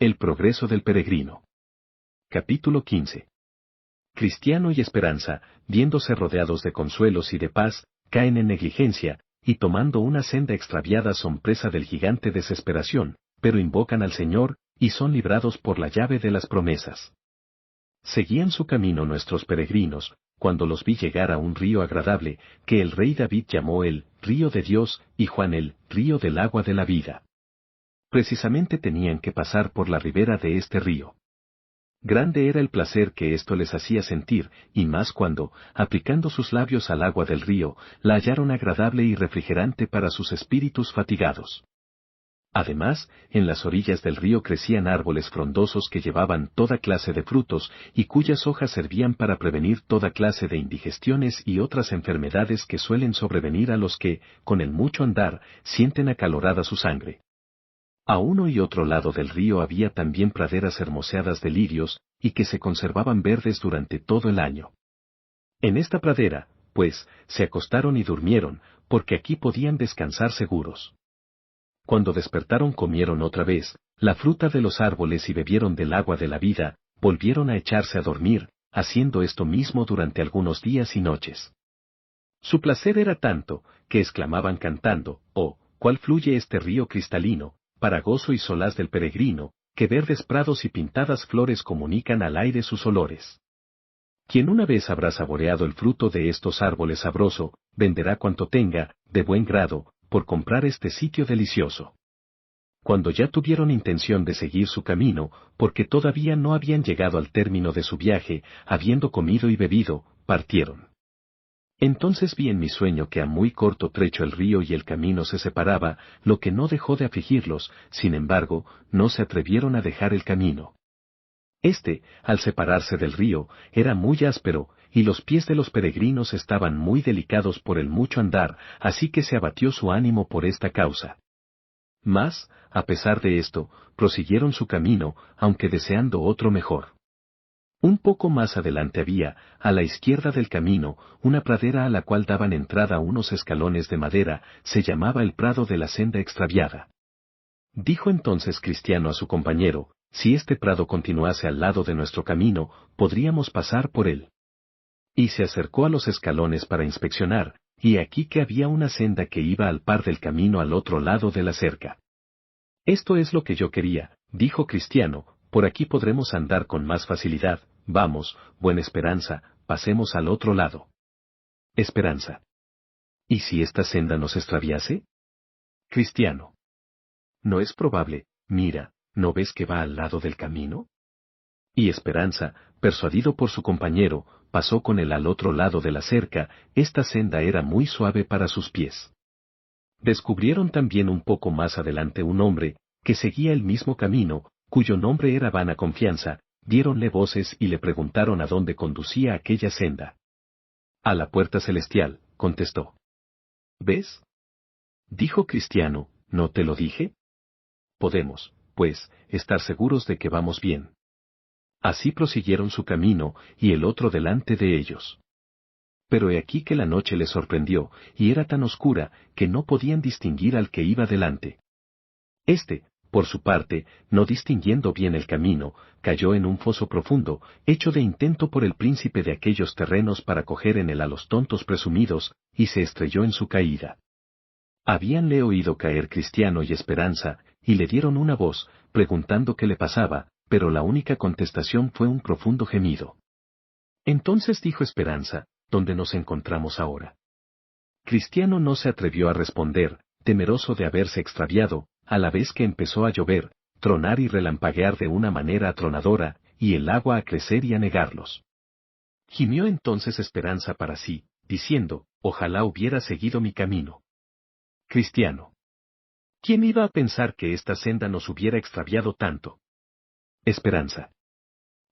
El progreso del peregrino. Capítulo 15. Cristiano y Esperanza, viéndose rodeados de consuelos y de paz, caen en negligencia, y tomando una senda extraviada son presa del gigante desesperación, pero invocan al Señor, y son librados por la llave de las promesas. Seguían su camino nuestros peregrinos, cuando los vi llegar a un río agradable, que el rey David llamó el río de Dios, y Juan el río del agua de la vida. Precisamente tenían que pasar por la ribera de este río. Grande era el placer que esto les hacía sentir, y más cuando, aplicando sus labios al agua del río, la hallaron agradable y refrigerante para sus espíritus fatigados. Además, en las orillas del río crecían árboles frondosos que llevaban toda clase de frutos, y cuyas hojas servían para prevenir toda clase de indigestiones y otras enfermedades que suelen sobrevenir a los que, con el mucho andar, sienten acalorada su sangre. A uno y otro lado del río había también praderas hermoseadas de lirios, y que se conservaban verdes durante todo el año. En esta pradera, pues, se acostaron y durmieron, porque aquí podían descansar seguros. Cuando despertaron comieron otra vez la fruta de los árboles y bebieron del agua de la vida, volvieron a echarse a dormir, haciendo esto mismo durante algunos días y noches. Su placer era tanto, que exclamaban cantando, oh, cuál fluye este río cristalino, para gozo y solaz del peregrino, que verdes prados y pintadas flores comunican al aire sus olores. Quien una vez habrá saboreado el fruto de estos árboles sabroso, venderá cuanto tenga, de buen grado, por comprar este sitio delicioso. Cuando ya tuvieron intención de seguir su camino, porque todavía no habían llegado al término de su viaje, habiendo comido y bebido, partieron. Entonces vi en mi sueño que a muy corto trecho el río y el camino se separaba, lo que no dejó de afligirlos, sin embargo, no se atrevieron a dejar el camino. Al separarse del río, era muy áspero, y los pies de los peregrinos estaban muy delicados por el mucho andar, así que se abatió su ánimo por esta causa. Mas, a pesar de esto, prosiguieron su camino, aunque deseando otro mejor. Un poco más adelante había, a la izquierda del camino, una pradera a la cual daban entrada unos escalones de madera, se llamaba el prado de la senda extraviada. Dijo entonces Cristiano a su compañero, si este prado continuase al lado de nuestro camino, podríamos pasar por él. Y se acercó a los escalones para inspeccionar, y aquí que había una senda que iba al par del camino al otro lado de la cerca. Esto es lo que yo quería, dijo Cristiano, por aquí podremos andar con más facilidad, vamos, buena Esperanza, pasemos al otro lado. Esperanza. ¿Y si esta senda nos extraviase? Cristiano. No es probable, mira, ¿no ves que va al lado del camino? Y Esperanza, persuadido por su compañero, pasó con él al otro lado de la cerca, esta senda era muy suave para sus pies. Descubrieron también un poco más adelante un hombre, que seguía el mismo camino, cuyo nombre era Vana Confianza, diéronle voces y le preguntaron a dónde conducía aquella senda. A la puerta celestial, contestó. ¿Ves? Dijo Cristiano, ¿no te lo dije? Podemos, pues, estar seguros de que vamos bien. Así prosiguieron su camino, y el otro delante de ellos. Pero he aquí que la noche les sorprendió, y era tan oscura, que no podían distinguir al que iba delante. Por su parte, no distinguiendo bien el camino, cayó en un foso profundo, hecho de intento por el príncipe de aquellos terrenos para coger en él a los tontos presumidos, y se estrelló en su caída. Habíanle oído caer Cristiano y Esperanza, y le dieron una voz, preguntando qué le pasaba, pero la única contestación fue un profundo gemido. Entonces dijo Esperanza, ¿dónde nos encontramos ahora? Cristiano no se atrevió a responder, temeroso de haberse extraviado, a la vez que empezó a llover, tronar y relampaguear de una manera atronadora, y el agua a crecer y anegarlos. Gimió entonces Esperanza para sí, diciendo, ojalá hubiera seguido mi camino. Cristiano. ¿Quién iba a pensar que esta senda nos hubiera extraviado tanto? Esperanza.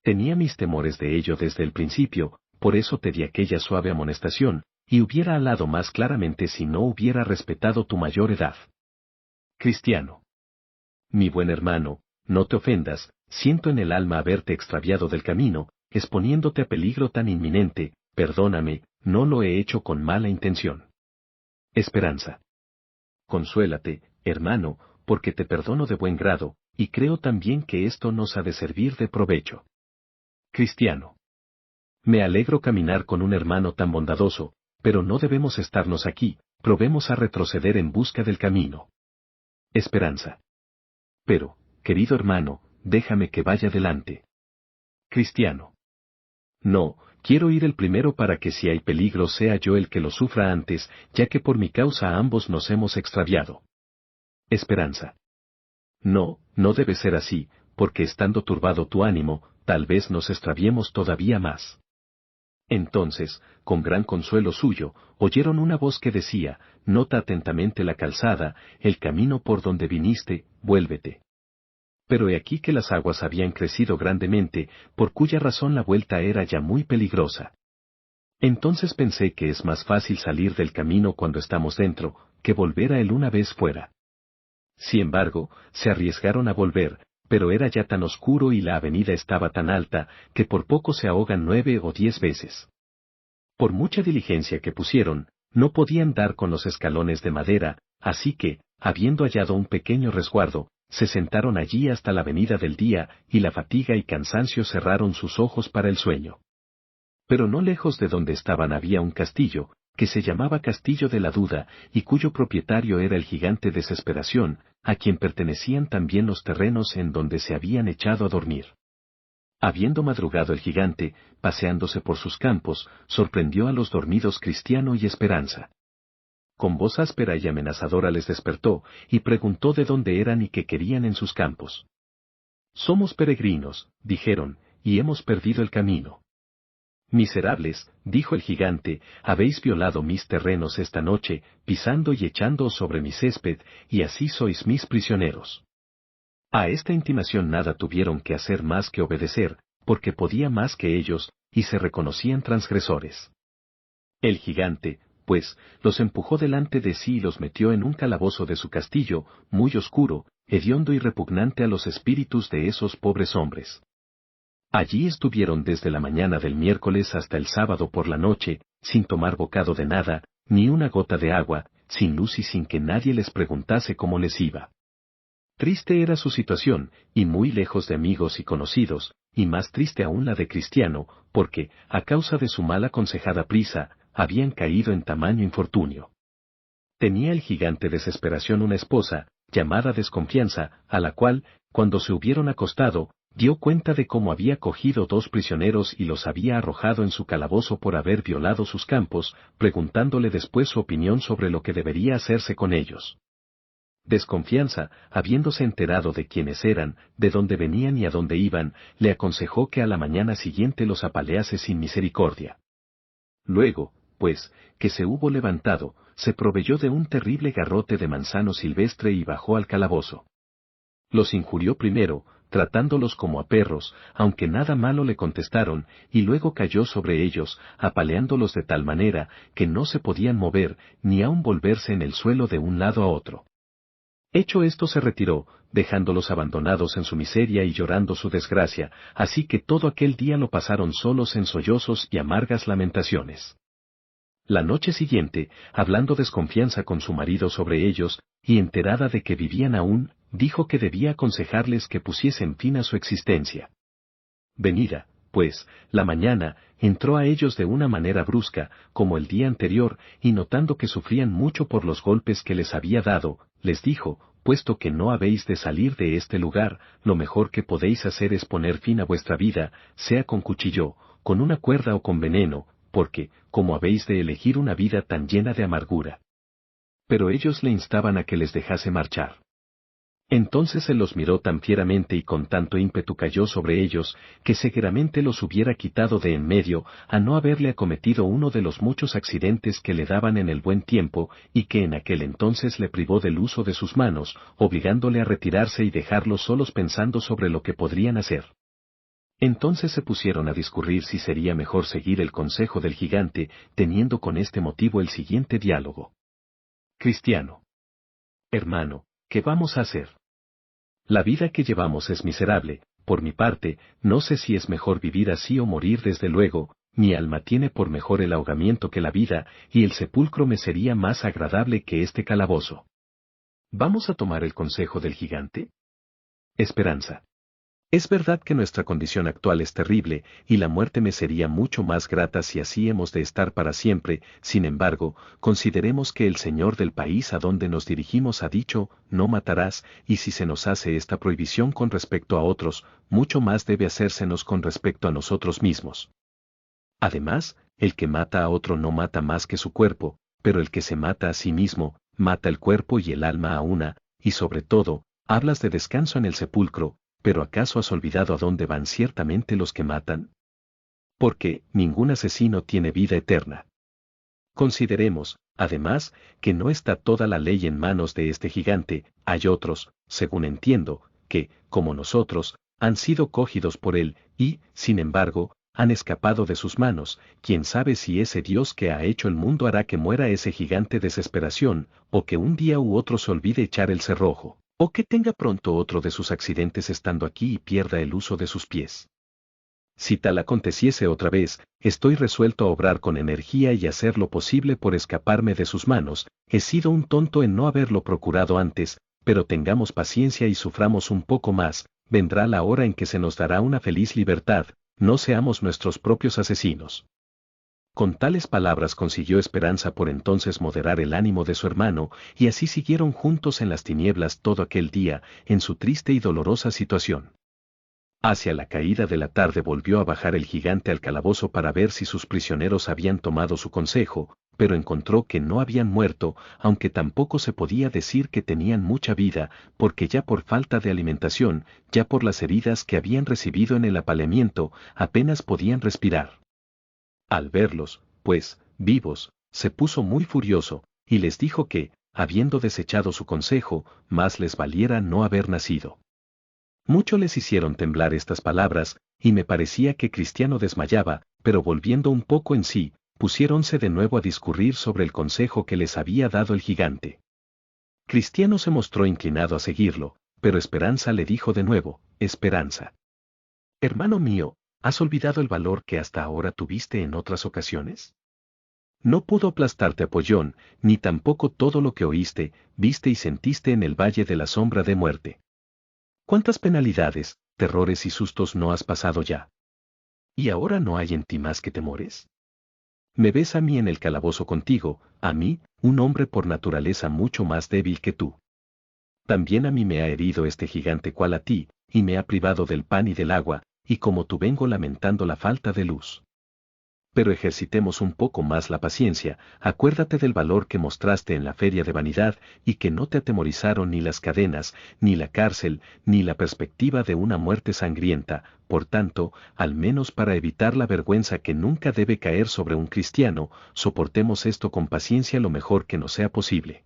Tenía mis temores de ello desde el principio, por eso te di aquella suave amonestación, y hubiera alado más claramente si no hubiera respetado tu mayor edad. Cristiano. Mi buen hermano, no te ofendas, siento en el alma haberte extraviado del camino, exponiéndote a peligro tan inminente, perdóname, no lo he hecho con mala intención. Esperanza. Consuélate, hermano, porque te perdono de buen grado, y creo también que esto nos ha de servir de provecho. Cristiano. Me alegro caminar con un hermano tan bondadoso, pero no debemos estarnos aquí, probemos a retroceder en busca del camino. Esperanza. Pero, querido hermano, déjame que vaya delante. Cristiano. No, quiero ir el primero para que si hay peligro sea yo el que lo sufra antes, ya que por mi causa ambos nos hemos extraviado. Esperanza. No, no debe ser así, porque estando turbado tu ánimo, tal vez nos extraviemos todavía más. Entonces, con gran consuelo suyo, oyeron una voz que decía, nota atentamente la calzada, el camino por donde viniste, vuélvete. Pero he aquí que las aguas habían crecido grandemente, por cuya razón la vuelta era ya muy peligrosa. Entonces pensé que es más fácil salir del camino cuando estamos dentro, que volver a él una vez fuera. Sin embargo, se arriesgaron a volver, pero era ya tan oscuro y la avenida estaba tan alta, que por poco se ahogan 9 o 10 veces. Por mucha diligencia que pusieron, no podían dar con los escalones de madera, así que, habiendo hallado un pequeño resguardo, se sentaron allí hasta la venida del día, y la fatiga y cansancio cerraron sus ojos para el sueño. Pero no lejos de donde estaban había un castillo, que se llamaba Castillo de la Duda, y cuyo propietario era el gigante Desesperación, a quien pertenecían también los terrenos en donde se habían echado a dormir. Habiendo madrugado el gigante, paseándose por sus campos, sorprendió a los dormidos Cristiano y Esperanza. Con voz áspera y amenazadora les despertó, y preguntó de dónde eran y qué querían en sus campos. Somos peregrinos, dijeron, y hemos perdido el camino. Miserables, dijo el gigante, habéis violado mis terrenos esta noche, pisando y echándoos sobre mi césped, y así sois mis prisioneros. A esta intimación nada tuvieron que hacer más que obedecer, porque podía más que ellos, y se reconocían transgresores. El gigante, pues, los empujó delante de sí y los metió en un calabozo de su castillo, muy oscuro, hediondo y repugnante a los espíritus de esos pobres hombres. Allí estuvieron desde la mañana del miércoles hasta el sábado por la noche, sin tomar bocado de nada, ni una gota de agua, sin luz y sin que nadie les preguntase cómo les iba. Triste era su situación, y muy lejos de amigos y conocidos, y más triste aún la de Cristiano, porque, a causa de su mal aconsejada prisa, habían caído en tamaño infortunio. Tenía el gigante Desesperación una esposa, llamada Desconfianza, a la cual, cuando se hubieron acostado, dio cuenta de cómo había cogido 2 prisioneros y los había arrojado en su calabozo por haber violado sus campos, preguntándole después su opinión sobre lo que debería hacerse con ellos. Desconfianza, habiéndose enterado de quiénes eran, de dónde venían y a dónde iban, le aconsejó que a la mañana siguiente los apalease sin misericordia. Luego, pues, que se hubo levantado, se proveyó de un terrible garrote de manzano silvestre y bajó al calabozo. Los injurió primero, tratándolos como a perros, aunque nada malo le contestaron, y luego cayó sobre ellos, apaleándolos de tal manera, que no se podían mover, ni aun volverse en el suelo de un lado a otro. Hecho esto se retiró, dejándolos abandonados en su miseria y llorando su desgracia, así que todo aquel día lo pasaron solos en sollozos y amargas lamentaciones. La noche siguiente, hablando Desconfianza con su marido sobre ellos, y enterada de que vivían aún, dijo que debía aconsejarles que pusiesen fin a su existencia. Venida, pues, la mañana, entró a ellos de una manera brusca, como el día anterior, y notando que sufrían mucho por los golpes que les había dado, les dijo, puesto que no habéis de salir de este lugar, lo mejor que podéis hacer es poner fin a vuestra vida, sea con cuchillo, con una cuerda o con veneno, porque, como habéis de elegir una vida tan llena de amargura. Pero ellos le instaban a que les dejase marchar. Entonces él los miró tan fieramente y con tanto ímpetu cayó sobre ellos, que seguramente los hubiera quitado de en medio, a no haberle acometido uno de los muchos accidentes que le daban en el buen tiempo, y que en aquel entonces le privó del uso de sus manos, obligándole a retirarse y dejarlos solos pensando sobre lo que podrían hacer. Entonces se pusieron a discurrir si sería mejor seguir el consejo del gigante, teniendo con este motivo el siguiente diálogo. Cristiano. Hermano, ¿qué vamos a hacer? La vida que llevamos es miserable, por mi parte, no sé si es mejor vivir así o morir desde luego, mi alma tiene por mejor el ahogamiento que la vida, y el sepulcro me sería más agradable que este calabozo. ¿Vamos a tomar el consejo del gigante? Esperanza. Es verdad que nuestra condición actual es terrible, y la muerte me sería mucho más grata si así hemos de estar para siempre. Sin embargo, consideremos que el señor del país a donde nos dirigimos ha dicho, no matarás, y si se nos hace esta prohibición con respecto a otros, mucho más debe hacérsenos con respecto a nosotros mismos. Además, el que mata a otro no mata más que su cuerpo, pero el que se mata a sí mismo, mata el cuerpo y el alma a una, y sobre todo, hablas de descanso en el sepulcro, pero ¿acaso has olvidado a dónde van ciertamente los que matan? Porque ningún asesino tiene vida eterna. Consideremos, además, que no está toda la ley en manos de este gigante, hay otros, según entiendo, que, como nosotros, han sido cogidos por él, y, sin embargo, han escapado de sus manos. Quién sabe si ese Dios que ha hecho el mundo hará que muera ese gigante de desesperación, o que un día u otro se olvide echar el cerrojo, o que tenga pronto otro de sus accidentes estando aquí y pierda el uso de sus pies. Si tal aconteciese otra vez, estoy resuelto a obrar con energía y hacer lo posible por escaparme de sus manos. He sido un tonto en no haberlo procurado antes, pero tengamos paciencia y suframos un poco más, vendrá la hora en que se nos dará una feliz libertad, no seamos nuestros propios asesinos. Con tales palabras consiguió Esperanza por entonces moderar el ánimo de su hermano, y así siguieron juntos en las tinieblas todo aquel día, en su triste y dolorosa situación. Hacia la caída de la tarde volvió a bajar el gigante al calabozo para ver si sus prisioneros habían tomado su consejo, pero encontró que no habían muerto, aunque tampoco se podía decir que tenían mucha vida, porque ya por falta de alimentación, ya por las heridas que habían recibido en el apaleamiento, apenas podían respirar. Al verlos, pues, vivos, se puso muy furioso, y les dijo que, habiendo desechado su consejo, más les valiera no haber nacido. Mucho les hicieron temblar estas palabras, y me parecía que Cristiano desmayaba, pero volviendo un poco en sí, pusiéronse de nuevo a discurrir sobre el consejo que les había dado el gigante. Cristiano se mostró inclinado a seguirlo, pero Esperanza le dijo de nuevo, Esperanza. Hermano mío, ¿has olvidado el valor que hasta ahora tuviste en otras ocasiones? No pudo aplastarte Apollón, ni tampoco todo lo que oíste, viste y sentiste en el valle de la sombra de muerte. ¿Cuántas penalidades, terrores y sustos no has pasado ya? ¿Y ahora no hay en ti más que temores? Me ves a mí en el calabozo contigo, a mí, un hombre por naturaleza mucho más débil que tú. También a mí me ha herido este gigante cual a ti, y me ha privado del pan y del agua, y como tú vengo lamentando la falta de luz. Pero ejercitemos un poco más la paciencia, acuérdate del valor que mostraste en la feria de vanidad, y que no te atemorizaron ni las cadenas, ni la cárcel, ni la perspectiva de una muerte sangrienta. Por tanto, al menos para evitar la vergüenza que nunca debe caer sobre un cristiano, soportemos esto con paciencia lo mejor que nos sea posible.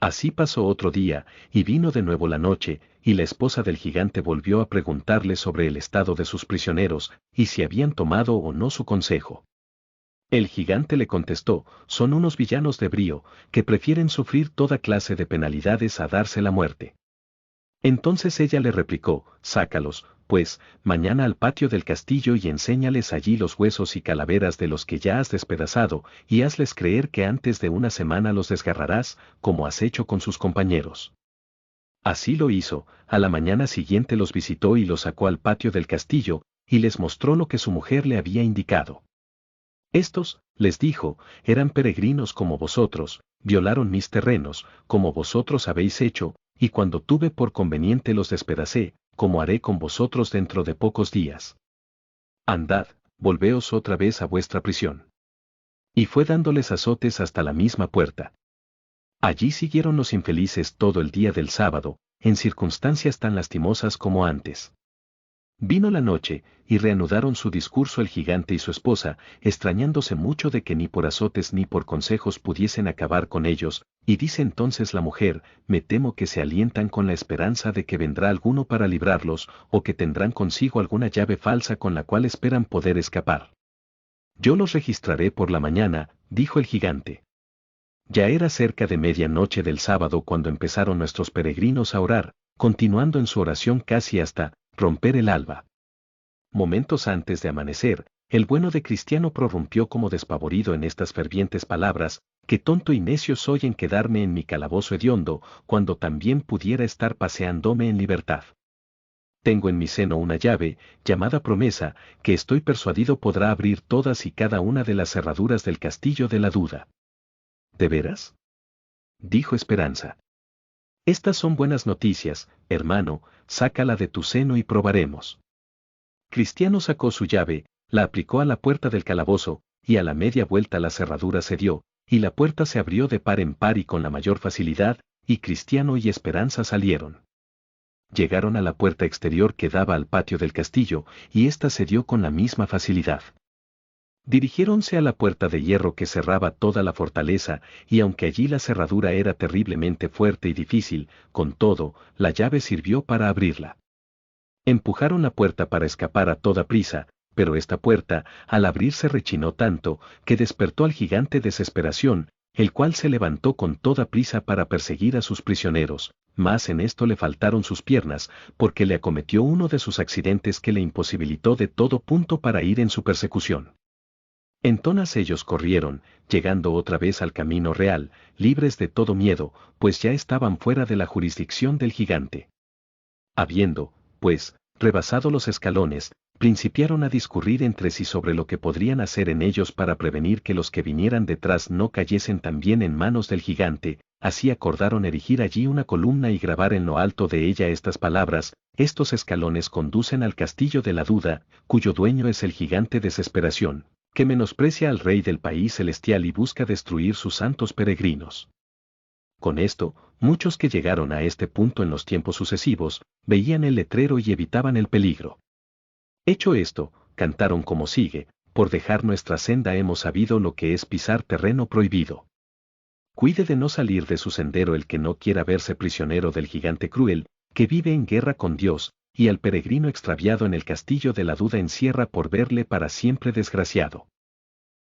Así pasó otro día, y vino de nuevo la noche, y la esposa del gigante volvió a preguntarle sobre el estado de sus prisioneros, y si habían tomado o no su consejo. El gigante le contestó, son unos villanos de brío, que prefieren sufrir toda clase de penalidades a darse la muerte. Entonces ella le replicó, sácalos, pues, mañana al patio del castillo y enséñales allí los huesos y calaveras de los que ya has despedazado, y hazles creer que antes de una semana los desgarrarás, como has hecho con sus compañeros. Así lo hizo, a la mañana siguiente los visitó y los sacó al patio del castillo, y les mostró lo que su mujer le había indicado. Estos, les dijo, eran peregrinos como vosotros, violaron mis terrenos, como vosotros habéis hecho, y cuando tuve por conveniente los despedacé, como haré con vosotros dentro de pocos días. Andad, volveos otra vez a vuestra prisión. Y fue dándoles azotes hasta la misma puerta. Allí siguieron los infelices todo el día del sábado, en circunstancias tan lastimosas como antes. Vino la noche, y reanudaron su discurso el gigante y su esposa, extrañándose mucho de que ni por azotes ni por consejos pudiesen acabar con ellos, y dice entonces la mujer, me temo que se alientan con la esperanza de que vendrá alguno para librarlos, o que tendrán consigo alguna llave falsa con la cual esperan poder escapar. Yo los registraré por la mañana, dijo el gigante. Ya era cerca de medianoche del sábado cuando empezaron nuestros peregrinos a orar, continuando en su oración casi hasta romper el alba. Momentos antes de amanecer, el bueno de Cristiano prorrumpió como despavorido en estas fervientes palabras, qué tonto y necio soy en quedarme en mi calabozo hediondo, cuando también pudiera estar paseándome en libertad. Tengo en mi seno una llave, llamada promesa, que estoy persuadido podrá abrir todas y cada una de las cerraduras del castillo de la duda. ¿De veras? Dijo Esperanza. Estas son buenas noticias, hermano, sácala de tu seno y probaremos. Cristiano sacó su llave, la aplicó a la puerta del calabozo, y a la media vuelta la cerradura cedió, y la puerta se abrió de par en par y con la mayor facilidad, y Cristiano y Esperanza salieron. Llegaron a la puerta exterior que daba al patio del castillo, y ésta se dio con la misma facilidad. Dirigiéronse a la puerta de hierro que cerraba toda la fortaleza, y aunque allí la cerradura era terriblemente fuerte y difícil, con todo, la llave sirvió para abrirla. Empujaron la puerta para escapar a toda prisa, pero esta puerta, al abrirse rechinó tanto, que despertó al gigante desesperación, el cual se levantó con toda prisa para perseguir a sus prisioneros, mas en esto le faltaron sus piernas, porque le acometió uno de sus accidentes que le imposibilitó de todo punto para ir en su persecución. Entonces ellos corrieron, llegando otra vez al camino real, libres de todo miedo, pues ya estaban fuera de la jurisdicción del gigante. Habiendo, pues, rebasado los escalones, principiaron a discurrir entre sí sobre lo que podrían hacer en ellos para prevenir que los que vinieran detrás no cayesen también en manos del gigante. Así acordaron erigir allí una columna y grabar en lo alto de ella estas palabras: estos escalones conducen al castillo de la duda, cuyo dueño es el gigante Desesperación, que menosprecia al rey del país celestial y busca destruir sus santos peregrinos. Con esto, muchos que llegaron a este punto en los tiempos sucesivos, veían el letrero y evitaban el peligro. Hecho esto, cantaron como sigue: por dejar nuestra senda hemos sabido lo que es pisar terreno prohibido. Cuide de no salir de su sendero el que no quiera verse prisionero del gigante cruel, que vive en guerra con Dios, y al peregrino extraviado en el castillo de la duda encierra por verle para siempre desgraciado.